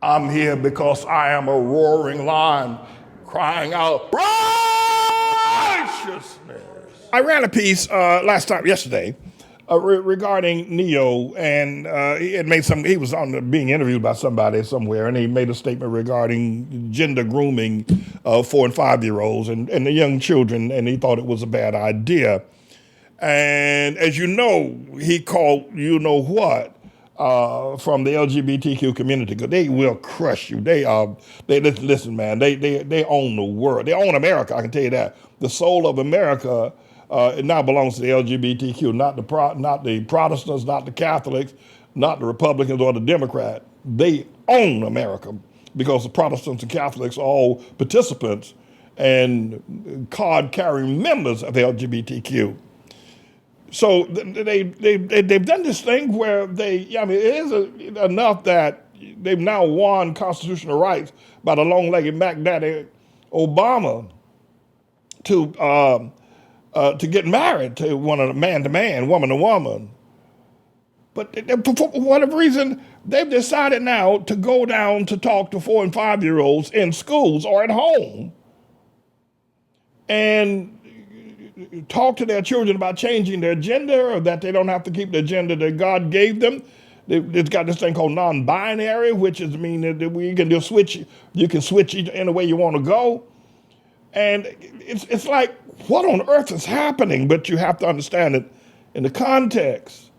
I'm here because I am a roaring lion crying out righteousness. I ran a piece yesterday, regarding Neo, and he was being interviewed by somebody somewhere, and he made a statement regarding gender grooming of 4 and 5-year-olds and the young children, and he thought it was a bad idea. And as you know, he called you know what from the LGBTQ community, because they will crush you. Listen, man. They own the world. They own America. I can tell you that. The soul of America it now belongs to the LGBTQ, not the Protestants, not the Catholics, not the Republicans or the Democrats. They own America because the Protestants and Catholics are all participants and card-carrying members of the LGBTQ. So they've done this thing where it is enough that they've now won constitutional rights by the long-legged Mac Daddy Obama to get married to one of the man to man, woman to woman. But for whatever reason, they've decided now to go down to talk to 4 and 5-year-olds in schools or at home and talk to their children about changing their gender, or that they don't have to keep the gender that God gave them. It's got this thing called non-binary, which is meaning that you can just switch. You can switch any way you want to go, and it's like, what on earth is happening? But you have to understand it in the context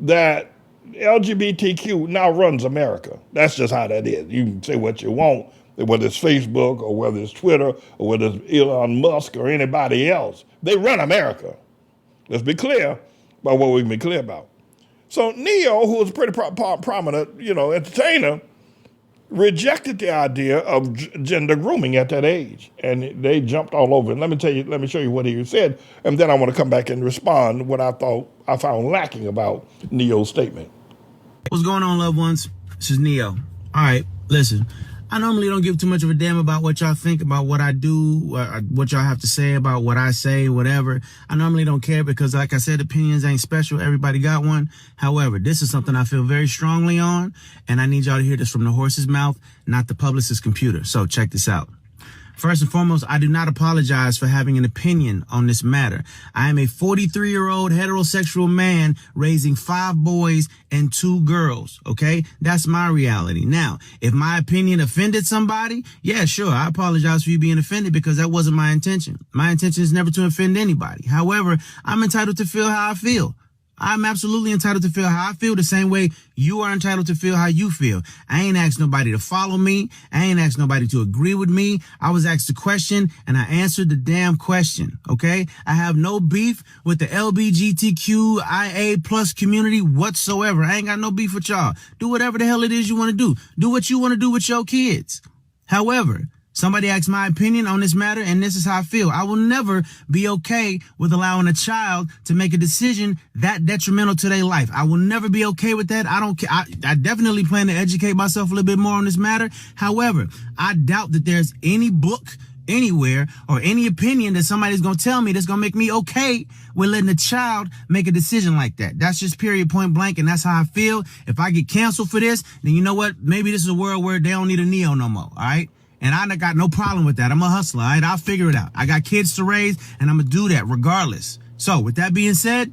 that LGBTQ now runs America. That's just how that is. You can say what you want, whether it's Facebook or whether it's Twitter or whether it's Elon Musk or anybody else. They run America. Let's be clear about what we can be clear about. So Neo, who was a pretty prominent, entertainer, rejected the idea of gender grooming at that age, and they jumped all over it. Let me show you what he said, and then I want to come back and respond what I found lacking about Neo's statement. What's going on, loved ones? This is Neo. All right, listen. I normally don't give too much of a damn about what y'all think about what I do, what y'all have to say about what I say, whatever. I normally don't care because, like I said, opinions ain't special. Everybody got one. However, this is something I feel very strongly on, and I need y'all to hear this from the horse's mouth, not the publicist's computer. So check this out. First and foremost, I do not apologize for having an opinion on this matter. I am a 43-year-old heterosexual man raising 5 boys and 2 girls, okay? That's my reality. Now, if my opinion offended somebody, yeah, sure, I apologize for you being offended because that wasn't my intention. My intention is never to offend anybody. However, I'm entitled to feel how I feel. I'm absolutely entitled to feel how I feel the same way you are entitled to feel how you feel. I ain't asked nobody to follow me. I ain't asked nobody to agree with me. I was asked a question and I answered the damn question. Okay. I have no beef with the LGBTQIA plus community whatsoever. I ain't got no beef with y'all. Do whatever the hell it is you want to do. Do what you want to do with your kids. However, somebody asked my opinion on this matter, and this is how I feel. I will never be okay with allowing a child to make a decision that detrimental to their life. I will never be okay with that. I don't care. I definitely plan to educate myself a little bit more on this matter. However, I doubt that there's any book anywhere or any opinion that somebody's going to tell me that's going to make me okay with letting a child make a decision like that. That's just period, point blank, and that's how I feel. If I get canceled for this, then you know what? Maybe this is a world where they don't need a Neo no more, all right? And I got no problem with that. I'm a hustler, all right? I'll figure it out. I got kids to raise, and I'm going to do that regardless. So with that being said,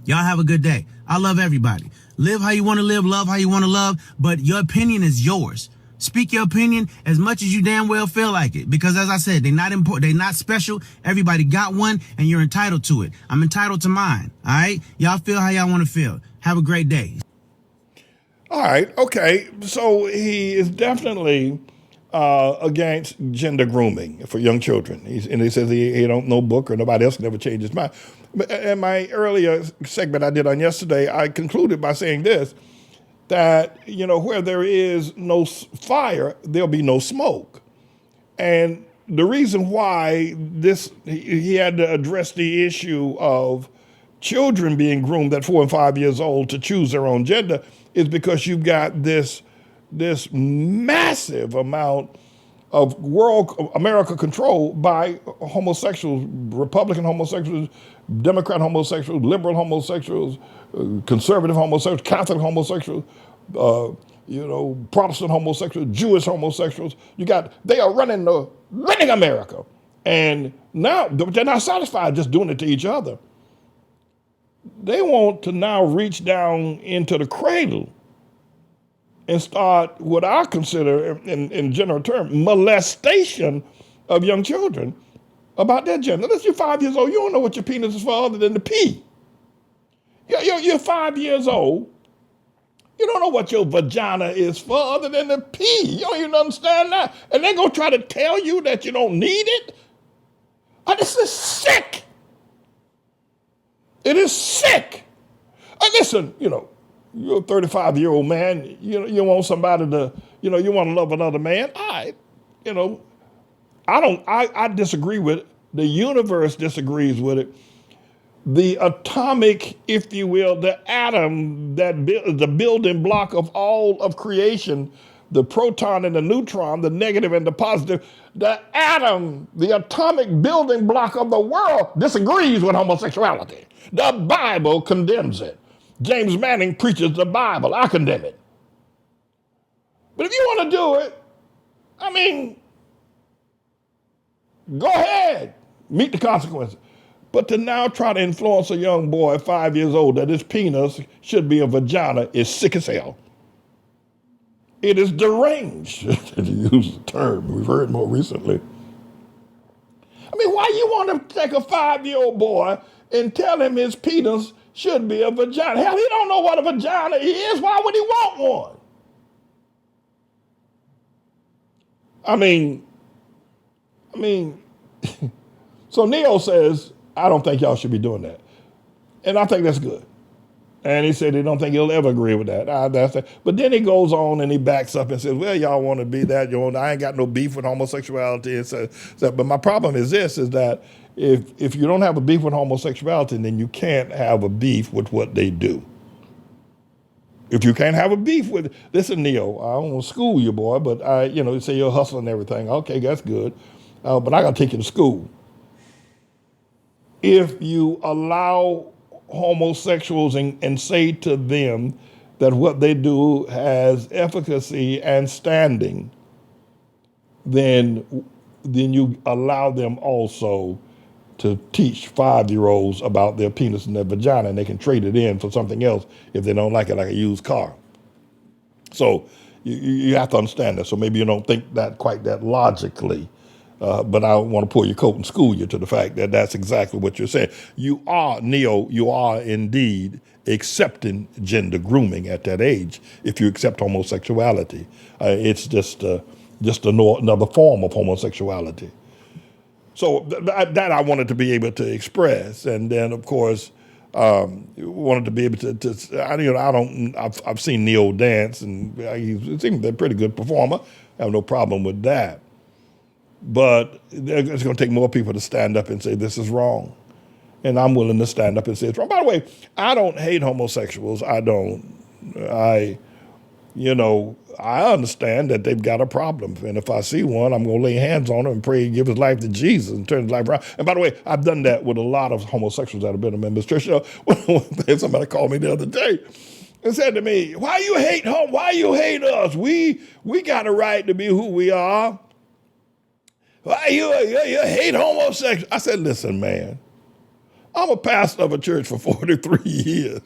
y'all have a good day. I love everybody. Live how you want to live, love how you want to love, but your opinion is yours. Speak your opinion as much as you damn well feel like it. Because as I said, they're not important. They're not special. Everybody got one, and you're entitled to it. I'm entitled to mine, all right? Y'all feel how y'all want to feel. Have a great day. All right, okay. So he is definitely against gender grooming for young children. And he says he don't know book or nobody else can ever change his mind. But in my earlier segment I did on yesterday, I concluded by saying this, that, where there is no fire, there'll be no smoke. And the reason why he had to address the issue of children being groomed at 4 and 5 years old to choose their own gender is because you've got this massive amount of America controlled by homosexuals, Republican homosexuals, Democrat homosexuals, liberal homosexuals, conservative homosexuals, Catholic homosexuals, Protestant homosexuals, Jewish homosexuals. They are running America. And now they're not satisfied just doing it to each other. They want to now reach down into the cradle and start what I consider, in general terms, molestation of young children about their gender. Listen, you're 5 years old. You don't know what your penis is for other than the pee. You're 5 years old. You don't know what your vagina is for other than the pee. You don't even understand that. And they're going to try to tell you that you don't need it? This is sick. It is sick. Listen, you're a 35-year-old man. You want somebody to, you want to love another man. I disagree with it. The universe disagrees with it. The atomic, if you will, the atom that is the building block of all of creation, the proton and the neutron, the negative and the positive, the atom, the atomic building block of the world disagrees with homosexuality. The Bible condemns it. James Manning preaches the Bible. I condemn it. But if you want to do it, go ahead. Meet the consequences. But to now try to influence a young boy, 5 years old, that his penis should be a vagina is sick as hell. It is deranged, to use the term. We've heard more recently. Why you want to take a 5-year-old boy and tell him his penis should be a vagina? Hell, he don't know what a vagina is. Why would he want one? So Neo says, I don't think y'all should be doing that. And I think that's good. And he said he don't think he'll ever agree with that. But then he goes on and he backs up and says, well, y'all want to be that. I ain't got no beef with homosexuality. But my problem is this, is that if you don't have a beef with homosexuality, then you can't have a beef with what they do. If you can't have a beef with, listen, Neo, I don't want to school you, boy, but you say you're hustling and everything. Okay, that's good. But I got to take you to school. If you allow homosexuals and say to them that what they do has efficacy and standing, then you allow them also to teach 5-year-olds about their penis and their vagina, and they can trade it in for something else if they don't like it, like a used car. So you have to understand that. So maybe you don't think that quite that logically. But I want to pull your coat and school you to the fact that that's exactly what you're saying. You are indeed accepting gender grooming at that age if you accept homosexuality. It's just another form of homosexuality. So that I wanted to be able to express. And then, of course, wanted to be able to I've seen Neo dance, and he seems a pretty good performer. I have no problem with that. But it's going to take more people to stand up and say this is wrong. And I'm willing to stand up and say it's wrong. By the way, I don't hate homosexuals. I understand that they've got a problem. And if I see one, I'm going to lay hands on him and pray and give his life to Jesus and turn his life around. And by the way, I've done that with a lot of homosexuals that have been in members' church. Somebody called me the other day and said to me, why you hate us? We got a right to be who we are. Why you hate homosexuals? I said, listen, man, I'm a pastor of a church for 43 years.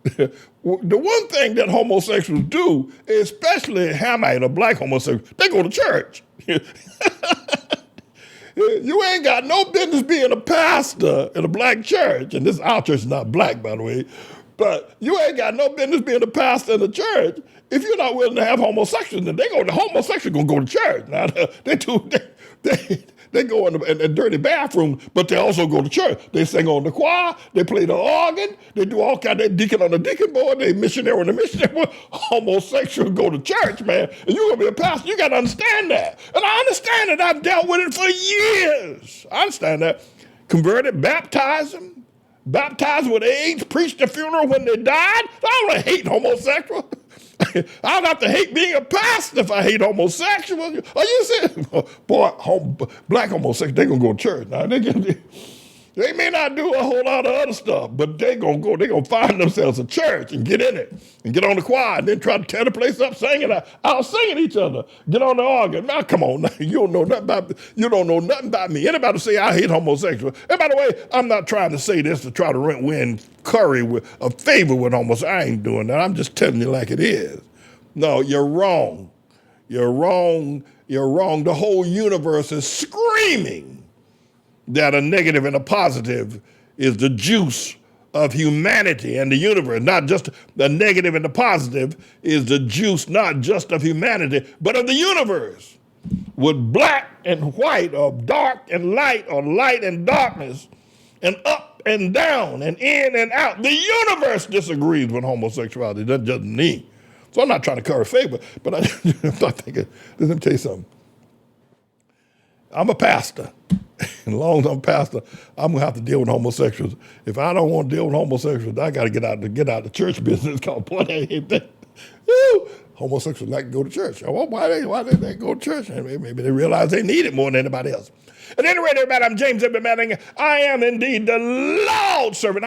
The one thing that homosexuals do, especially Hamite or black homosexuals, they go to church. You ain't got no business being a pastor in a black church. And our church is not black, by the way. But you ain't got no business being a pastor in the church if you're not willing to have homosexuals. Then the homosexuals gonna go to church. Now they go in the dirty bathroom, but they also go to church. They sing on the choir, they play the organ, they do all kinds. They deacon on the deacon board, they missionary on the missionary board. Homosexuals go to church, man. And you're gonna be a pastor. You gotta understand that. And I understand it. I've dealt with it for years. I understand that. Converted, baptized them. Baptized with AIDS, preached the funeral when they died. I don't hate homosexuals. I don't have to hate being a pastor if I hate homosexuals. Are you saying, boy, black homosexuals, they're going to go to church. Now, They may not do a whole lot of other stuff, but they're gonna find themselves a church and get in it and get on the choir and then try to tear the place up singing out singing each other. Get on the organ. Now come on, you don't know nothing about me. Anybody say I hate homosexuals? And by the way, I'm not trying to say this to try to win curry with a favor with homosexuals. I ain't doing that. I'm just telling you like it is. No, you're wrong. You're wrong. You're wrong. The whole universe is screaming that a negative and a positive is the juice of humanity and the universe. Not just the negative and the positive is the juice not just of humanity, but of the universe. With black and white, or dark and light, or light and darkness, and up and down, and in and out. The universe disagrees with homosexuality. That's just me. So I'm not trying to curry favor, but I'm thinking, let me tell you something. I'm a pastor. As long as I'm a pastor, I'm gonna have to deal with homosexuals. If I don't want to deal with homosexuals, I got to get out the church business. Called boy, homosexuals like to go to church. Well, why they go to church? Maybe they realize they need it more than anybody else. At any rate, everybody, I'm James Edward Manning. I am indeed the Lord's servant.